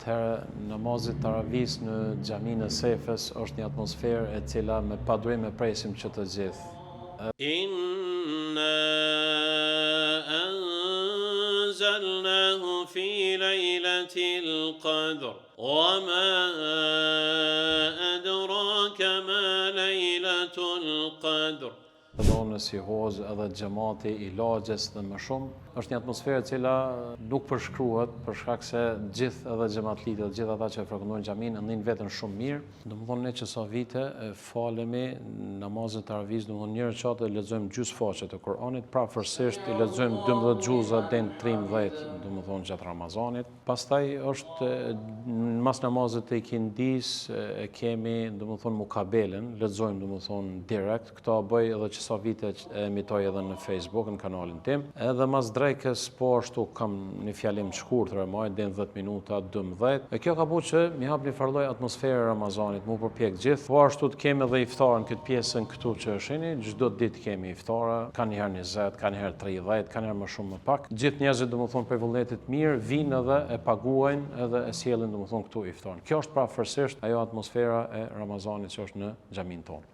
Atëherë, namazi taravis në xhaminë e Sefës është një atmosferë e cila me padurim e presim që të gjithë. إنا أنزلناه في ليلة القدر وما أدراك ما ليلة القدر Dhonës si hozë edhe xhamati i lagjes dhe më shumë, është një atmosferë e cila nuk përshkruhet për shkak se gjithë edhe xhamatlitë, gjithë ata që frekuentojnë xhamin ndin veten shumë mirë. Domthonë ne që sa vite falemi namazin taravis, domthonë një rekat e lexojmë gjys faqe të Kuranit, prapërsisht i lexojmë 12 xhuza deri në 13, domthonë gjatë Ramazanit. Pastaj është mas namazit të ikindis e kemi domthonë mukabelen, lexojmë domthonë direkt, këto bëj edhe që sa vite e emitoj edhe në Facebook, në kanalin tim. Edhe mas drekës po ashtu kam një fjalim të shkurtër, më deri në 10 minuta, 12. E kjo ka bu që mi hap një farloj atmosferë Ramazanit, mu përpjek gjithë. Po ashtu të kemi edhe iftarën këtë pjesën këtu që shini, çdo ditë kemi iftara, ka njëherë 20, ka njëherë 30, ka njëherë më shumë më pak. Gjithë njerëzit domethënë për vullnetit mirë vinë edhe e paguajnë edhe e sjellin domethënë këtu iftarën. Kjo është prapërsisht ajo atmosfera e Ramazanit që është në xhamin tonë.